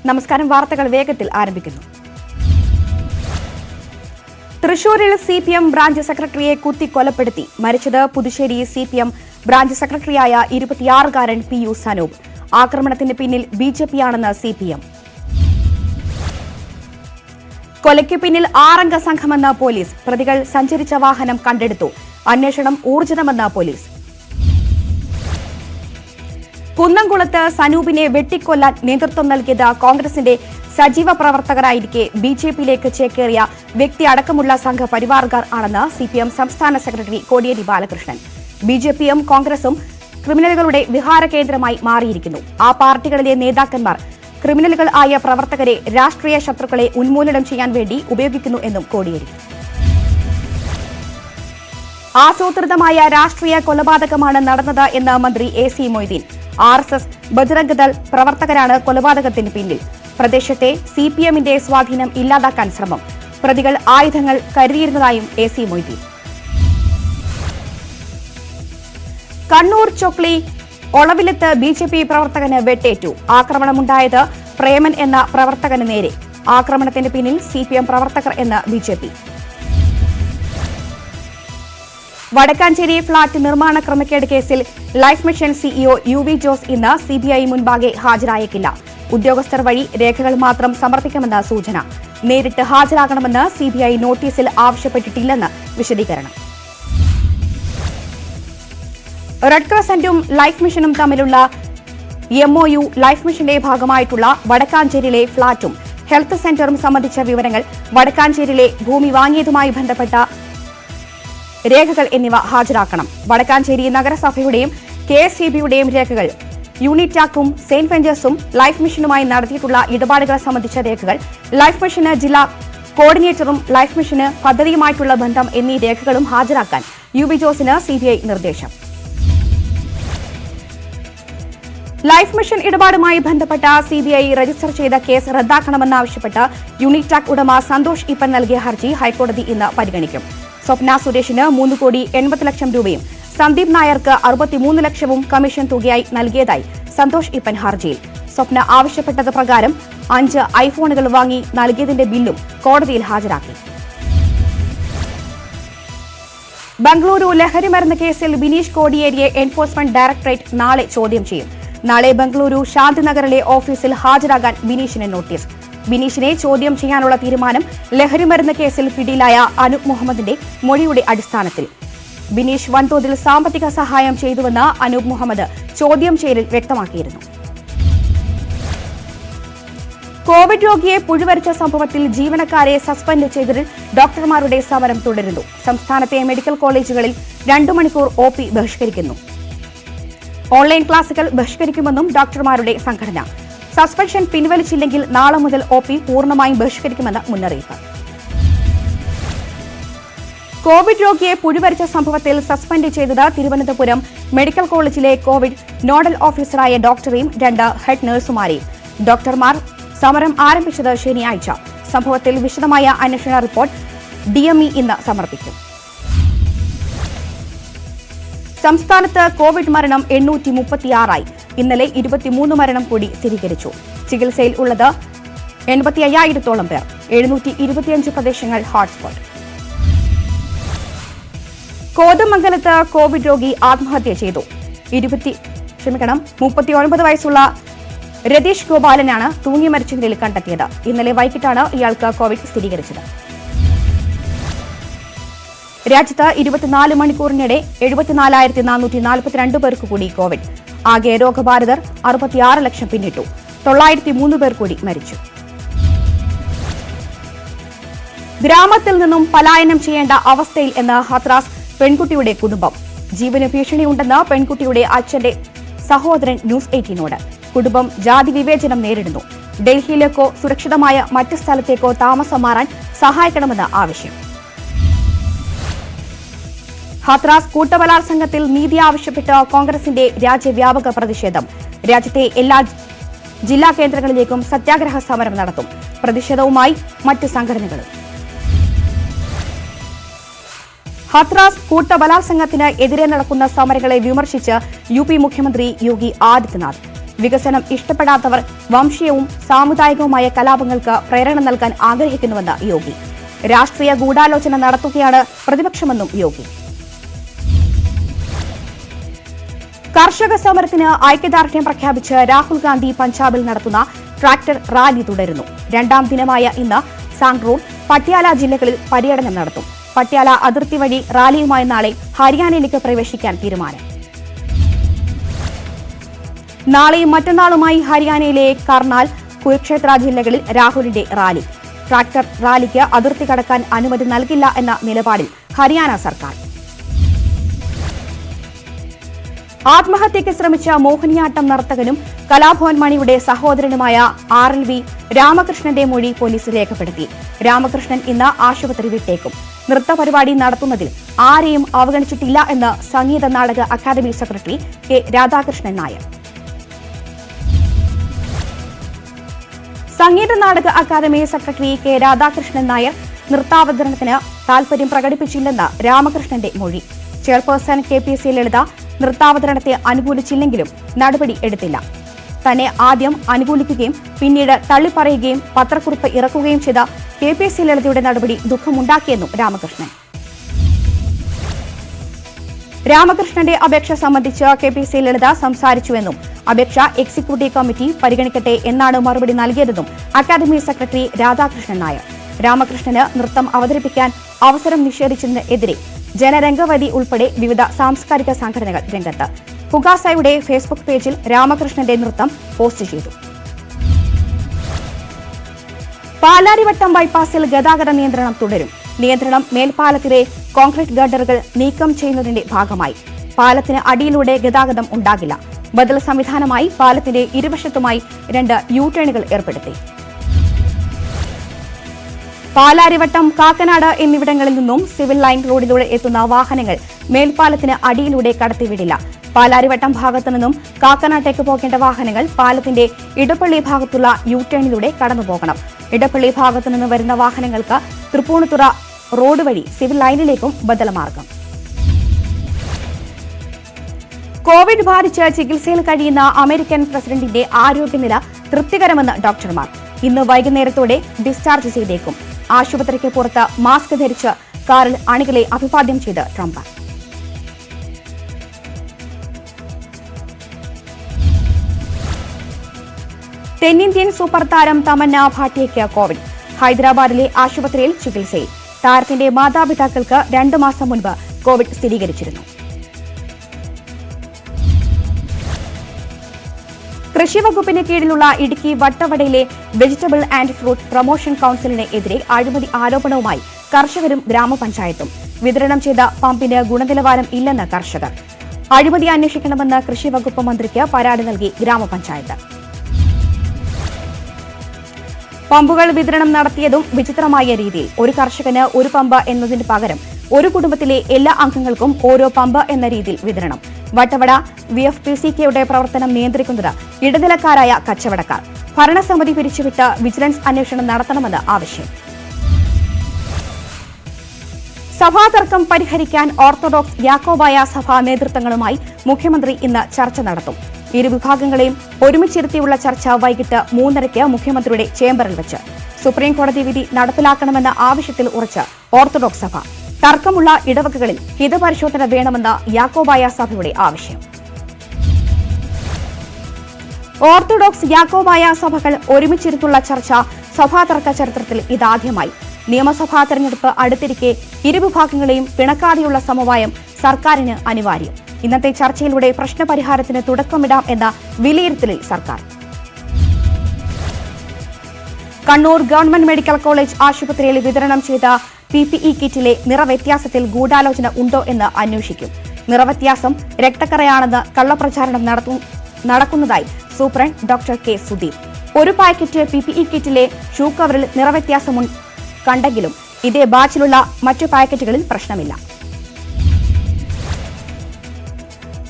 നമസ്കാരം. വാർത്തകൾ വേഗത്തിൽ ആരംഭിക്കുന്നു. തൃശൂരിൽ സിപിഎം ബ്രാഞ്ച് സെക്രട്ടറിയെ കുത്തിക്കൊലപ്പെടുത്തി. മരിച്ചത് പുതുശ്ശേരി സിപിഎം ബ്രാഞ്ച് സെക്രട്ടറിയായ 26-കാരൻ PU സനൂപ്. ആക്രമണത്തിന് പിന്നിൽ BJP-യാണെന്ന് സിപിഎം. കൊലയ്ക്ക് പിന്നിൽ 6-അംഗ സംഘമെന്ന് പോലീസ്. പ്രതികൾ സഞ്ചരിച്ച വാഹനം കണ്ടെടുത്തു. അന്വേഷണം ഊർജിതമെന്ന് പോലീസ്. കുന്നംകുളത്ത് സനൂപിനെ വെട്ടിക്കൊല്ലാൻ നേതൃത്വം നൽകിയത് കോൺഗ്രസിന്റെ സജീവ പ്രവർത്തകരായിരിക്കെ BJP-യിലേക്ക് ചേക്കേറിയ വ്യക്തി അടക്കമുള്ള സംഘപരിവാറുകാർ ആണെന്ന് CPM സംസ്ഥാന സെക്രട്ടറി കോടിയേരി ബാലകൃഷ്ണൻ. BJP-യും കോൺഗ്രസും ക്രിമിനലുകളുടെ വിഹാര കേന്ദ്രമായി മാറിയിരിക്കുന്നു. ആ പാർട്ടികളിലെ നേതാക്കന്മാർ ക്രിമിനലുകൾ ആയ പ്രവർത്തകരെ രാഷ്ട്രീയ ശത്രുക്കളെ ഉന്മൂലനം ചെയ്യാൻ വേണ്ടി ഉപയോഗിക്കുന്നു എന്നും കോടിയേരി. ആസൂത്രിതമായ രാഷ്ട്രീയ കൊലപാതകമാണ് നടന്നത് എന്ന് മന്ത്രി AC മൊയ്തീൻ. RSS ബജ്രംഗ് ദൾ പ്രവർത്തകരാണ് കൊലപാതകത്തിന് പിന്നിൽ. പ്രദേശത്തെ CPM-ന്റെ സ്വാധീനം ഇല്ലാതാക്കാൻ ശ്രമം. പ്രതികൾ ആയുധങ്ങൾ കരുതിയിരുന്നതായും AC മൊയ്തീൻ. കണ്ണൂർ ചൊക്ലി ഒളവിലത്ത് BJP പ്രവർത്തകന് വെട്ടേറ്റു. ആക്രമണമുണ്ടായത് പ്രേമൻ എന്ന പ്രവർത്തകന് നേരെ. ആക്രമണത്തിന് പിന്നിൽ CPM പ്രവർത്തകർ എന്ന് BJP. വടക്കാഞ്ചേരി ഫ്ളാറ്റ് നിർമ്മാണ ക്രമക്കേട് കേസിൽ life mission CEO UV Jose ഇന്ന് CBI മുൻപാകെ ഹാജരായേക്കില്ല. ഉദ്യോഗസ്ഥർ വഴി രേഖകൾ മാത്രം സമർപ്പിക്കുമെന്ന് സൂചന. നേരിട്ട് ഹാജരാകണമെന്ന് CBI നോട്ടീസിൽ ആവശ്യപ്പെട്ടിട്ടില്ലെന്ന് വിശദീകരണം. റെഡ് ക്രസന്റും ലൈഫ് മിഷനും തമ്മിലുള്ള MOU ലൈഫ് മിഷന്റെ ഭാഗമായിട്ടുള്ള വടക്കാഞ്ചേരിയിലെ ഫ്ളാറ്റും ഹെൽത്ത് സെന്ററും സംബന്ധിച്ച വിവരങ്ങൾ, വടക്കാഞ്ചേരിയിലെ ഭൂമി വാങ്ങിയതുമായി ബന്ധപ്പെട്ട രേഖകൾ എന്നിവ ഹാജരാക്കണം. വടക്കാഞ്ചേരി നഗരസഭയുടെയും KSCB-യുടെയും രേഖകൾ, യൂണിറ്റാക്കും സെന്റ് വെഞ്ചേഴ്സും ലൈഫ് മിഷനുമായി നടത്തിയിട്ടുള്ള ഇടപാടുകൾ സംബന്ധിച്ച രേഖകൾ, ലൈഫ് മിഷന് ജില്ലാ കോർഡിനേറ്ററും ലൈഫ് മിഷന് പദ്ധതിയുമായിട്ടുള്ള ബന്ധം എന്നീ രേഖകളും ഹാജരാക്കാൻ UV ജോസിന് CBI നിർദ്ദേശം. ലൈഫ് മിഷൻ ഇടപാടുമായി ബന്ധപ്പെട്ട CBI രജിസ്റ്റർ ചെയ്ത കേസ് റദ്ദാക്കണമെന്നാവശ്യപ്പെട്ട് യൂണിറ്റാക് ഉടമ സന്തോഷ് ഇപ്പൻ നൽകിയ ഹർജി ഹൈക്കോടതി ഇന്ന് പരിഗണിക്കും. സ്വപ്ന സുരേഷിന് 3,80 ലക്ഷം രൂപയും സന്ദീപ് നായർക്ക് 63 ലക്ഷവും കമ്മീഷൻ തുകയായി നൽകിയതായി സന്തോഷ് ഇപ്പൻ ഹർജിയിൽ. സ്വപ്ന ആവശ്യപ്പെട്ടത് പ്രകാരം 5 ഐഫോണുകൾ വാങ്ങി നൽകിയതിന്റെ ബില്ലും കോടതിയിൽ ഹാജരാക്കി. ബംഗളൂരു ലഹരിമരുന്ന് കേസിൽ ബിനീഷ് കോടിയേരിയെ എൻഫോഴ്സ്മെന്റ് ഡയറക്ടറേറ്റ് നാളെ ചോദ്യം ചെയ്യും. നാളെ ബംഗളൂരു ശാന്തിനഗറിലെ ഓഫീസിൽ ഹാജരാകാൻ ബിനീഷിന് നോട്ടീസ്. ബിനീഷിനെ ചോദ്യം ചെയ്യാനുള്ള തീരുമാനം ലഹരിമരുന്ന് കേസിൽ പിടിയിലായ അനൂപ് മുഹമ്മദിന്റെ മൊഴിയുടെ അടിസ്ഥാനത്തിൽ. ബിനീഷ് വൻതോതിൽ സാമ്പത്തിക സഹായം ചെയ്തുവെന്ന് അനൂപ് മുഹമ്മദ് ചോദ്യം ചെയ്യലിൽ വ്യക്തമാക്കിയിരുന്നു. കോവിഡ് രോഗിയെ പുഴുവരിച്ച സംഭവത്തിൽ ജീവനക്കാരെ സസ്പെൻഡ് ചെയ്തതിൽ ഡോക്ടർമാരുടെ സമരം തുടരുന്നു. സംസ്ഥാനത്തെ മെഡിക്കൽ കോളേജുകളിൽ 2 മണിക്കൂർ OP ബഹിഷ്കരിക്കുന്നു. ഓൺലൈൻ ക്ലാസുകൾ ബഹിഷ്കരിക്കുമെന്നും ഡോക്ടർമാരുടെ സംഘടന. സസ്പെൻഷൻ പിൻവലിച്ചില്ലെങ്കിൽ നാളെ മുതൽ OP പൂർണ്ണമായും ബഹിഷ്കരിക്കുമെന്ന് മുന്നറിയിപ്പ്. കോവിഡ് രോഗിയെ പുഴുവരിച്ച സംഭവത്തിൽ സസ്പെൻഡ് ചെയ്തത് തിരുവനന്തപുരം മെഡിക്കൽ കോളേജിലെ കോവിഡ് നോഡൽ ഓഫീസറായ ഡോക്ടറെയും 2 ഹെഡ് നഴ്സുമാരെയും. ഡോക്ടർമാർ സമരം ആരംഭിച്ചത് ശനിയാഴ്ച. സംഭവത്തിൽ വിശദമായ അന്വേഷണ റിപ്പോർട്ട് DME ഇന്ന് സമർപ്പിക്കും. സംസ്ഥാനത്ത് കോവിഡ് മരണം 836ആയി. ഇന്നലെ 23 മരണം കൂടി സ്ഥിരീകരിച്ചു. ചികിത്സയിൽ ഉള്ളത് 85,000-ഓളം പേർ. 725 പ്രദേശങ്ങൾ ഹോട്ട്സ്പോട്ട്. കോതമംഗലത്ത് കോവിഡ് രോഗി ആത്മഹത്യ ചെയ്തു. 39 വയസ്സുള്ള രതീഷ് ഗോപാലനാണ് തൂങ്ങി മരിച്ച നിലയിൽ കണ്ടെത്തിയത്. ഇന്നലെ വൈകിട്ടാണ് ഇയാൾക്ക് കോവിഡ് സ്ഥിരീകരിച്ചത്. രാജ്യത്ത് 24 മണിക്കൂറിനിടെ 74,442 പേർക്ക് കൂടി കോവിഡ്. ആകെ രോഗബാധിതർ 66 ലക്ഷം പിന്നിട്ടു. 903 പേർ കൂടി മരിച്ചു. ഗ്രാമത്തിൽ നിന്നും പലായനം ചെയ്യേണ്ട അവസ്ഥയിൽ എന്ന് ഹത്രാസ് പെൺകുട്ടിയുടെ കുടുംബം. ജീവന് ഭീഷണിയുണ്ടെന്ന് പെൺകുട്ടിയുടെ അച്ഛന്റെ സഹോദരൻ ന്യൂസ് 18നോട്. കുടുംബം ജാതി വിവേചനം നേരിടുന്നു. ഡൽഹിയിലേക്കോ സുരക്ഷിതമായ മറ്റ് സ്ഥലത്തേക്കോ താമസം മാറാൻ സഹായിക്കണമെന്ന് ആവശ്യം. ഹത്രാസ് കൂട്ടബലാത്സംഗത്തിൽ നീതി ആവശ്യപ്പെട്ട് കോൺഗ്രസിന്റെ രാജ്യവ്യാപക പ്രതിഷേധം. രാജ്യത്തെ എല്ലാ ജില്ലാ കേന്ദ്രങ്ങളിലേക്കും സത്യാഗ്രഹ സമരം നടത്തും. പ്രതിഷേധവുമായി മറ്റ് സംഘടനകളും. ഹത്രാസ് കൂട്ടബലാത്സംഗത്തിന് എതിരെ നടക്കുന്ന സമരങ്ങളെ വിമർശിച്ച് UP മുഖ്യമന്ത്രി യോഗി ആദിത്യനാഥ്. വികസനം ഇഷ്ടപ്പെടാത്തവർ വംശീയവും സാമുദായികവുമായ കലാപങ്ങൾക്ക് പ്രേരണ നൽകാൻ ആഗ്രഹിക്കുന്നുവെന്ന് യോഗി. രാഷ്ട്രീയ ഗൂഢാലോചന നടത്തുകയാണ് പ്രതിപക്ഷമെന്നും യോഗി. കർഷക സമരത്തിന് ഐക്യദാർഢ്യം പ്രഖ്യാപിച്ച് രാഹുൽ ഗാന്ധി പഞ്ചാബിൽ നടത്തുന്ന ട്രാക്ടർ റാലി തുടരുന്നു. രണ്ടാം ദിനമായ ഇന്ന് സാംഗ്രൂർ, പട്യാല ജില്ലകളിൽ പര്യടനം നടത്തും. പട്യാല അതിർത്തി വഴി റാലിയുമായി നാളെ ഹരിയാനയിലേക്ക് പ്രവേശിക്കാൻ തീരുമാനം. നാളെയും മറ്റന്നാളുമായി ഹരിയാനയിലെ കർണാൽ, കുരുക്ഷേത്ര ജില്ലകളിൽ രാഹുലിന്റെ റാലി. ട്രാക്ടർ റാലിക്ക് അതിർത്തി കടക്കാൻ അനുമതി നൽകില്ല എന്ന നിലപാടിൽ ഹരിയാന സർക്കാർ. ആത്മഹത്യയ്ക്ക് ശ്രമിച്ച മോഹിനിയാട്ടം നർത്തകനും കലാഭവൻ മണിയുടെ സഹോദരനുമായ RLV രാമകൃഷ്ണന്റെ മൊഴി പോലീസ് രേഖപ്പെടുത്തി. രാമകൃഷ്ണൻ ഇന്ന് ആശുപത്രി വിട്ടേക്കും. നൃത്തപരിപാടി നടത്തുന്നതിൽ ആരെയും അവഗണിച്ചിട്ടില്ല എന്ന് Sangeetha Nataka Akademi secretary K Radhakrishnan Nair. Sangeetha Nataka Akademi secretary K Radhakrishnan Nair നൃത്താവതരണത്തിന് താൽപര്യം പ്രകടിപ്പിച്ചില്ലെന്ന് രാമകൃഷ്ണന്റെ മൊഴി. ചെയർപേഴ്സൺ KPC ലളിത നൃത്താവതരണത്തെ അനുകൂലിച്ചില്ലെങ്കിലും നടപടി എടുത്തില്ല. തന്നെ ആദ്യം അനുകൂലിക്കുകയും പിന്നീട് തള്ളിപ്പറയുകയും പത്രക്കുറിപ്പ് ഇറക്കുകയും ചെയ്ത KPC ലളിതയുടെ നടപടി ദുഃഖമുണ്ടാക്കിയെന്നും രാമകൃഷ്ണൻ. രാമകൃഷ്ണന്റെ അപേക്ഷ സംബന്ധിച്ച് KPC ലളിത സംസാരിച്ചുവെന്നും അപേക്ഷ എക്സിക്യൂട്ടീവ് കമ്മിറ്റി പരിഗണിക്കട്ടെ എന്നാണ് മറുപടി നൽകിയതെന്നും അക്കാദമി സെക്രട്ടറി രാധാകൃഷ്ണൻ നായർ. രാമകൃഷ്ണന് നൃത്തം അവതരിപ്പിക്കാൻ അവസരം നിഷേധിച്ചതിനെതിരെ ജനരംഗവതി ഉൾപ്പെടെ വിവിധ സാംസ്കാരിക സംഘടനകൾ രംഗത്ത്. പുകാസയുടെ ഫേസ്ബുക്ക് പേജിൽ രാമകൃഷ്ണന്റെ നൃത്തം പോസ്റ്റ് ചെയ്തു. പാലാരിവട്ടം ബൈപ്പാസിൽ ഗതാഗത നിയന്ത്രണം തുടരും. നിയന്ത്രണം മേൽപ്പാലത്തിലെ കോൺക്രീറ്റ് ഗർഡറുകൾ നീക്കം ചെയ്യുന്നതിന്റെ ഭാഗമായി. പാലത്തിന് അടിയിലൂടെ ഗതാഗതം ഉണ്ടാകില്ല. ബദൽ സംവിധാനമായി പാലത്തിന്റെ ഇരുവശത്തുമായി 2 യു-ടേണുകൾ ഏർപ്പെടുത്തി. പാലാരിവട്ടം, കാക്കനാട് എന്നിവിടങ്ങളിൽ നിന്നും സിവിൽ ലൈൻ റോഡിലൂടെ എത്തുന്ന വാഹനങ്ങൾ മേൽപ്പാലത്തിന് അടിയിലൂടെ കടത്തിവിടില്ല. പാലാരിവട്ടം ഭാഗത്തു നിന്നും കാക്കനാട്ടേക്ക് പോകേണ്ട വാഹനങ്ങൾ പാലത്തിന്റെ ഇടപ്പള്ളി ഭാഗത്തുള്ള യു-ടേണിലൂടെ കടന്നുപോകണം. ഇടപ്പള്ളി ഭാഗത്തു നിന്ന് വരുന്ന വാഹനങ്ങൾക്ക് തൃപ്പൂണിത്തുറ റോഡ് വഴി സിവിൽ ലൈനിലേക്കും ബദലമാർഗം. കോവിഡ് ബാധിച്ച് ചികിത്സയിൽ കഴിയുന്ന അമേരിക്കൻ പ്രസിഡന്റിന്റെ ആരോഗ്യനില തൃപ്തികരമെന്ന് ഡോക്ടർമാർ. ഇന്ന് വൈകുന്നേരത്തോടെ ഡിസ്ചാർജ് ചെയ്തേക്കും. ആശുപത്രിക്ക് പുറത്ത് മാസ്ക് ധരിച്ച് കാറിൽ അണികളെ അഭിവാദ്യം ചെയ്ത് ട്രംപ്. തെന്നിന്ത്യൻ സൂപ്പർ താരം തമന്ന ഭാട്ടിയയ്ക്ക് കോവിഡ്. ഹൈദരാബാദിലെ ആശുപത്രിയിൽ ചികിത്സയിൽ. താരത്തിന്റെ മാതാപിതാക്കൾക്ക് 2 മാസം മുൻപ് കോവിഡ് സ്ഥിരീകരിച്ചിരുന്നു. കൃഷിവകുപ്പിന് കീഴിലുള്ള ഇടുക്കി വട്ടവടയിലെ വെജിറ്റബിൾ ആൻഡ് ഫ്രൂട്ട് പ്രൊമോഷൻ കൌൺസിലിന് എതിരെ അഴിമതി ആരോപണവുമായി കർഷകരും ഗ്രാമപഞ്ചായത്തും. വിതരണം ചെയ്ത പമ്പിന് ഗുണനിലവാരം ഇല്ലെന്ന് കർഷകർ. അഴിമതി അന്വേഷിക്കണമെന്ന് കൃഷിവകുപ്പ് മന്ത്രിക്ക് പരാതി നൽകി ഗ്രാമപഞ്ചായത്ത്. പമ്പുകൾ വിതരണം നടത്തിയതും വിചിത്രമായ രീതിയിൽ. ഒരു കർഷകന് ഒരു പമ്പ് എന്നതിന് പകരം ഒരു കുടുംബത്തിലെ എല്ലാ അംഗങ്ങൾക്കും ഓരോ പമ്പ് എന്ന രീതിയിൽ വിതരണം. വട്ടവട VFPCKയുടെ പ്രവർത്തനം നിയന്ത്രിക്കുന്നത് ഇടനിലക്കാരായ കച്ചവടക്കാർ. ഭരണസമിതി പിരിച്ചുവിട്ട് വിജിലൻസ് അന്വേഷണം നടത്തണമെന്ന് ആവശ്യം. സഭാതർക്കം പരിഹരിക്കാൻ ഓർത്തഡോക്സ് യാക്കോബായ സഭാ നേതൃത്വങ്ങളുമായി മുഖ്യമന്ത്രി ഇന്ന് ചർച്ച നടത്തും. ഇരുവിഭാഗങ്ങളെയും ഒരുമിച്ചിരുത്തിയുള്ള ചർച്ച വൈകിട്ട് 3:30 മുഖ്യമന്ത്രിയുടെ ചേംബറിൽ വെച്ച്. സുപ്രീംകോടതി വിധി നടപ്പിലാക്കണമെന്ന ആവശ്യത്തിൽ ഉറച്ച് ഓർത്തഡോക്സ് സഭ. തർക്കമുള്ള ഇടവകകളിൽ ഹിതപരിശോധന വേണമെന്ന് യാക്കോബായ സഭയുടെ ആവശ്യം. ഓർത്തഡോക്സ് യാക്കോബായ സഭകൾ ഒരുമിച്ചിരുത്തുള്ള ചർച്ച സഭാതർക്ക ചരിത്രത്തിൽ ഇതാദ്യമായി. നിയമസഭാ തെരഞ്ഞെടുപ്പ് അടുത്തിരിക്കെ ഇരുവിഭാഗങ്ങളെയും പിണക്കാതെയുള്ള സമവായം സർക്കാരിന് അനിവാര്യം. ഇന്നത്തെ ചർച്ചയിലൂടെ പ്രശ്നപരിഹാരത്തിന് തുടക്കമിടാം എന്ന വിലയിരുത്തലിൽ സർക്കാർ. കണ്ണൂർ ഗവൺമെന്റ് മെഡിക്കൽ കോളേജ് ആശുപത്രിയിൽ വിതരണം ചെയ്ത PPE കിറ്റിലെ നിറവ്യത്യാസത്തിൽ ഗൂഢാലോചന ഉണ്ടോ എന്ന് അന്വേഷിക്കും. നിറവ്യത്യാസം രക്തക്കറയാണെന്ന് കള്ളപ്രചാരണം നടക്കുന്നതായി സൂപ്രണ്ട് ഡോക്ടർ K. സുദീപ്. ഒരു പാക്കറ്റ് PPE കിറ്റിലെ ഷൂ കവറിൽ നിറവ്യത്യാസം കണ്ടെങ്കിലും ഇതേ ബാച്ചിലുള്ള മറ്റു പാക്കറ്റുകളിൽ പ്രശ്നമില്ല.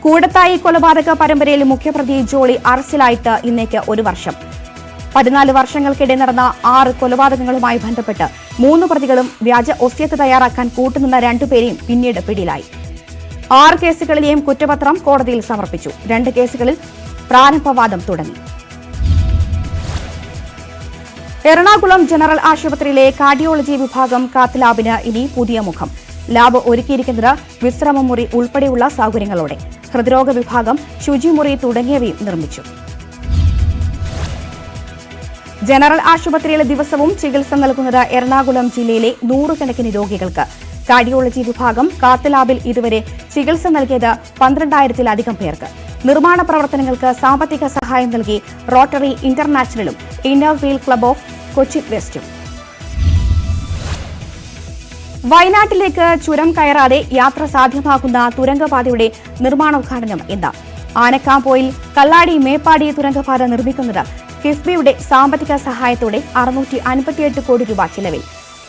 കൂടത്തായി കൊലപാതക പരമ്പരയിൽ മുഖ്യപ്രതി ജോളി അറസ്റ്റിലായിട്ട് ഇന്നേക്ക് 1 വർഷം. 14 വർഷങ്ങൾക്കിടെ നടന്ന 6 കൊലപാതകങ്ങളുമായി ബന്ധപ്പെട്ട് 3 പ്രതികളും വ്യാജ ഒസ്യത്ത് തയ്യാറാക്കാൻ കൂട്ടുനിന്ന 2 പേരെയും പിന്നീട് പിടിയിലായി. 6 കേസുകളിലെയും കുറ്റപത്രം കോടതിയിൽ സമർപ്പിച്ചു. 2 കേസുകളിൽ പ്രാരംഭവാദം തുടങ്ങി. എറണാകുളം ജനറൽ ആശുപത്രിയിലെ കാർഡിയോളജി വിഭാഗം കാത്ത് ലാബിന് ഇനി പുതിയ മുഖം. ലാബ് ഒരുക്കിയിരിക്കുന്നത് വിശ്രമമുറി ഉൾപ്പെടെയുള്ള സൌകര്യങ്ങളോടെ. ഹൃദ്രോഗ വിഭാഗം, ശുചിമുറി തുടങ്ങിയവയും നിർമ്മിച്ചു. ജനറൽ ആശുപത്രിയിൽ ദിവസവും ചികിത്സ നൽകുന്നത് എറണാകുളം ജില്ലയിലെ നൂറുകണക്കിന് രോഗികൾക്ക്. കാർഡിയോളജി വിഭാഗം കാത്ത് ലാബിൽ ഇതുവരെ ചികിത്സ നൽകിയത് 12,000-ലധികം പേർക്ക്. നിർമ്മാണ പ്രവർത്തനങ്ങൾക്ക് സാമ്പത്തിക സഹായം നൽകി റോട്ടറി ഇന്റർനാഷണലും inner wheel club of Kochi വെസ്റ്റും. വയനാട്ടിലേക്ക് ചുരം കയറാതെ യാത്ര സാധ്യമാക്കുന്ന തുരങ്കപാതയുടെ നിർമ്മാണോദ്ഘാടനം ഇന്ന്. ആനക്കാംപോയിൽ കല്ലാടി മേപ്പാടി തുരങ്കപാത നിർമ്മിക്കുന്നത് കിഫ്ബിയുടെ സാമ്പത്തിക സഹായത്തോടെ 658 കോടി രൂപ ചിലവിൽ.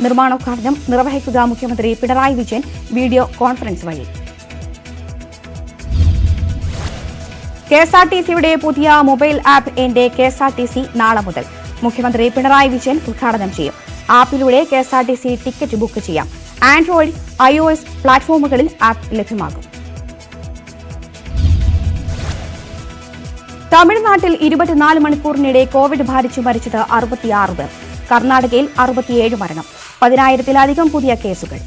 നിർമ്മാണോദ്ഘാടനം നിർവഹിക്കുക മുഖ്യമന്ത്രി പിണറായി വിജയൻ വീഡിയോ കോൺഫറൻസ് വഴി. കെഎസ്ആർടിസിയുടെ പുതിയ മൊബൈൽ ആപ്പ് എന്റെ കെഎസ്ആർടിസി നാളെ മുതൽ മുഖ്യമന്ത്രി പിണറായി വിജയൻ ഉദ്ഘാടനം ചെയ്യും. ആപ്പിലൂടെ കെഎസ്ആർടിസി ടിക്കറ്റ് ബുക്ക് ചെയ്യാം. ആൻഡ്രോയിഡ്, iOS പ്ലാറ്റ്ഫോമുകളിൽ ആപ്പ് ലഭ്യമാകും. തമിഴ്നാട്ടിൽ 24 മണിക്കൂറിനിടെ കോവിഡ് ബാധിച്ച് മരിച്ചത് 66 പേർ. കർണാടകയിൽ 67 മരണം. 10,000-ലധികം പുതിയ കേസുകൾ.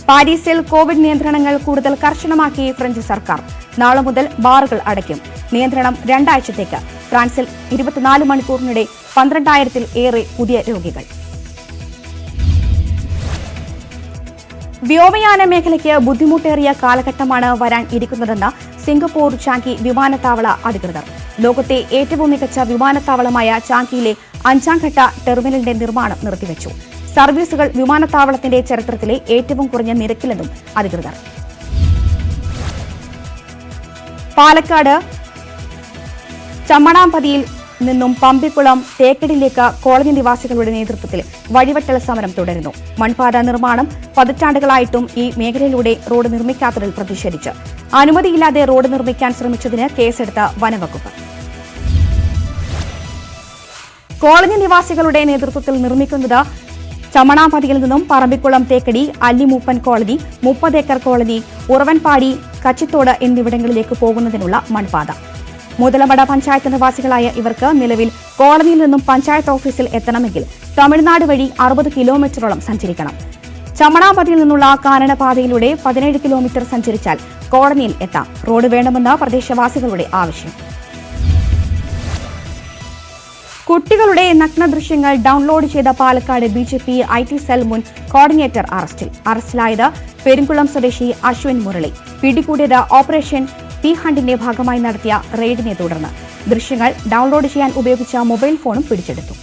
പാരീസിൽ കോവിഡ് നിയന്ത്രണങ്ങൾ കൂടുതൽ കർശനമാക്കി ഫ്രഞ്ച് സർക്കാർ. നാളെ മുതൽ ബാറുകൾ അടയ്ക്കും. നിയന്ത്രണം 2 ആഴ്ചത്തേക്ക്. ഫ്രാൻസിൽ 24 മണിക്കൂറിനിടെ 12,000-ൽ-ഏറെ പുതിയ രോഗികൾ. വ്യോമയാന മേഖലയ്ക്ക് ബുദ്ധിമുട്ടേറിയ കാലഘട്ടമാണ് വരാൻ ഇരിക്കുന്നതെന്ന് സിംഗപ്പൂർ ചാങ്കി വിമാനത്താവള അധികൃതർ. ലോകത്തെ ഏറ്റവും മികച്ച വിമാനത്താവളമായ ചാങ്കിയിലെ 5ാം ഘട്ട ടെർമിനലിന്റെ നിർമ്മാണം നിർത്തിവച്ചു. സർവീസുകൾ വിമാനത്താവളത്തിന്റെ ചരിത്രത്തിലെ ഏറ്റവും കുറഞ്ഞ നിരക്കിലെന്നും അധികൃതർ. പാലക്കാട് ചമ്മണാമ്പതിയിൽ നിന്നും പമ്പിക്കുളം തേക്കടിലേക്ക് കോളനി നിവാസികളുടെ നേതൃത്വത്തിൽ വഴിവെട്ടൽ സമരം തുടരുന്നു. മൺപാത നിർമ്മാണം പതിറ്റാണ്ടുകളായിട്ടും ഈ മേഖലയിലൂടെ റോഡ് നിർമ്മിക്കാത്തതിൽ പ്രതിഷേധിച്ച് അനുമതിയില്ലാതെ റോഡ് നിർമ്മിക്കാൻ ശ്രമിച്ചതിന് കേസെടുത്ത വനവകുപ്പ്. കോളനി നിവാസികളുടെ നേതൃത്വത്തിൽ നിർമ്മിക്കുന്നത് ചമ്മണാമ്പതിയിൽ നിന്നും പറമ്പിക്കുളം തേക്കടി, അല്ലിമൂപ്പൻ കോളനി, 30 ഏക്കർ കോളനി, ഉറവൻപാടി, കച്ചിത്തോട് എന്നിവിടങ്ങളിലേക്ക് പോകുന്നതിനുള്ള മൺപാത. മുതലമട പഞ്ചായത്ത് നിവാസികളായ ഇവർക്ക് നിലവിൽ കോളനിയിൽ നിന്നും പഞ്ചായത്ത് ഓഫീസിൽ എത്തണമെങ്കിൽ തമിഴ്നാട് വഴി 60 കിലോമീറ്ററോളം സഞ്ചരിക്കണം. ചമ്മണാമ്പതിയിൽ നിന്നുള്ള കാനനപാതയിലൂടെ 17 കിലോമീറ്റർ സഞ്ചരിച്ചാൽ കോളനിയിൽ എത്താം. റോഡ് വേണമെന്ന് പ്രദേശവാസികളുടെ ആവശ്യം. കുട്ടികളുടെ നഗ്ന ദൃശ്യങ്ങൾ ഡൌൺലോഡ് ചെയ്ത പാലക്കാട് BJP IT സെൽ മുൻ കോർഡിനേറ്റർ അറസ്റ്റിൽ. അറസ്റ്റിലായത് പെരുങ്കുളം സ്വദേശി അശ്വിൻ മുരളി. പിടികൂടിയത് ഓപ്പറേഷൻ പി ഹണ്ടിന്റെ ഭാഗമായി നടത്തിയ റെയ്ഡിനെ തുടർന്ന്. ദൃശ്യങ്ങൾ ഡൌൺലോഡ് ചെയ്യാൻ ഉപയോഗിച്ച മൊബൈൽ ഫോണും പിടിച്ചെടുത്തു.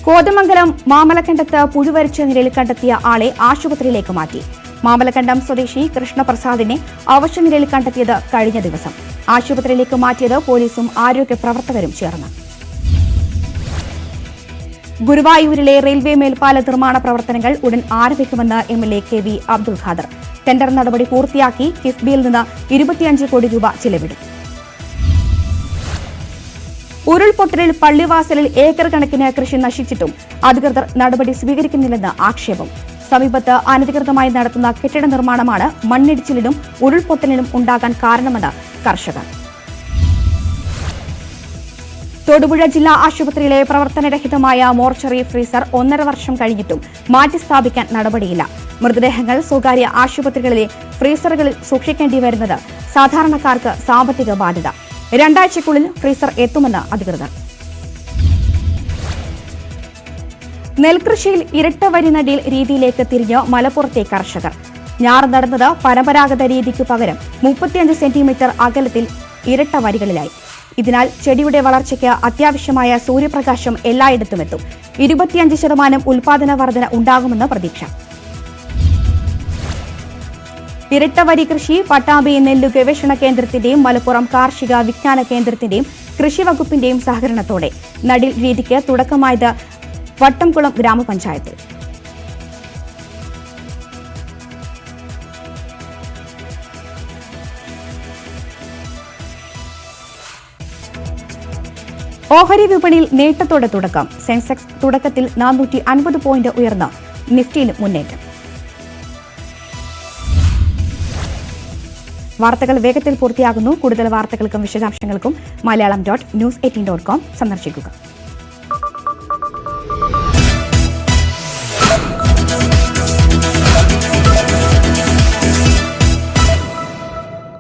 കോതമംഗലം മാമലക്കണ്ടത്ത് പുഴുവരിച്ച നിലയിൽ കണ്ടെത്തിയ ആളെ ആശുപത്രിയിലേക്ക് മാറ്റി. മാമലക്കണ്ടം സ്വദേശി കൃഷ്ണപ്രസാദിനെ അവശനിലയിൽ കണ്ടെത്തിയത് കഴിഞ്ഞ ദിവസം. ആശുപത്രിയിലേക്ക് മാറ്റിയത് പോലീസും ആരോഗ്യ പ്രവർത്തകരും ചേർന്ന്. ഗുരുവായൂരിലെ റെയിൽവേ മേൽപ്പാല നിർമ്മാണ പ്രവർത്തനങ്ങൾ ഉടൻ ആരംഭിക്കുമെന്ന് MLA KV Abdul Khader. Tender നടപടി പൂർത്തിയാക്കി കിഫ്ബിയിൽ നിന്ന് 25 കോടി രൂപ ചിലവിടും. ഉരുൾപൊട്ടലിൽ പള്ളിവാസലിൽ ഏക്കർ കണക്കിന് കൃഷി നശിച്ചിട്ടും അധികൃതർ നടപടി സ്വീകരിക്കുന്നില്ലെന്ന് ആക്ഷേപം. സമീപത്ത് അനധികൃതമായി നടത്തുന്ന കെട്ടിട നിർമ്മാണമാണ് മണ്ണിടിച്ചിലിനും ഉരുൾപൊട്ടലിനും ഉണ്ടാകാൻ കാരണമെന്ന് കർഷകർ. തൊടുപുഴ ജില്ലാ ആശുപത്രിയിലെ പ്രവർത്തനരഹിതമായ മോർച്ചറി ഫ്രീസർ 1.5 വർഷം കഴിഞ്ഞിട്ടും മാറ്റിസ്ഥാപിക്കാൻ നടപടിയില്ല. മൃതദേഹങ്ങൾ സ്വകാര്യ ആശുപത്രികളിലെ ഫ്രീസറുകളിൽ സൂക്ഷിക്കേണ്ടി വരുന്നത് സാധാരണക്കാർക്ക് സാമ്പത്തിക ബാധ്യത. 2 ആഴ്ചയ്ക്കുള്ളിൽ ഫ്രീസർ എത്തുമെന്ന് അധികൃതർ. നെൽകൃഷിയിൽ ഇരട്ട വരി നടീൽ രീതിയിലേക്ക് തിരിഞ്ഞ് മലപ്പുറത്തെ കർഷകർ. ഞാർ നടന്നത് പരമ്പരാഗത രീതിക്കു പകരം 35 സെന്റിമീറ്റർ അകലത്തിൽ ഇരട്ട വരികളിലായി. ഇതിനാൽ ചെടിയുടെ വളർച്ചയ്ക്ക് അത്യാവശ്യമായ സൂര്യപ്രകാശം എല്ലായിടത്തും എത്തും. 25% ഉൽപാദന വർധന ഉണ്ടാകുമെന്ന് പ്രതീക്ഷ. ഇരട്ടവരി കൃഷി പട്ടാമ്പി നെല്ലു ഗവേഷണ കേന്ദ്രത്തിന്റെയും മലപ്പുറം കാർഷിക വിജ്ഞാന കേന്ദ്രത്തിന്റെയും കൃഷി വകുപ്പിന്റെയും സഹകരണത്തോടെ നടീൽ രീതിക്ക് തുടക്കമായത് വട്ടംകുളം ഗ്രാമപഞ്ചായത്തിൽ. ഓഹരി വിപണിയിൽ നേട്ടത്തോടെ തുടക്കം. സെൻസെക്സ് തുടക്കത്തിൽ 450 പോയിന്റ് ഉയർന്ന് നിഫ്റ്റിയിലും മുന്നേറ്റം. വാർത്തകൾ വേഗത്തിൽ പൂർത്തിയാകുന്നു. കൂടുതൽ വാർത്തകൾക്കും വിശദാംശങ്ങൾക്കും Malayalam.news18.com സന്ദർശിക്കുക.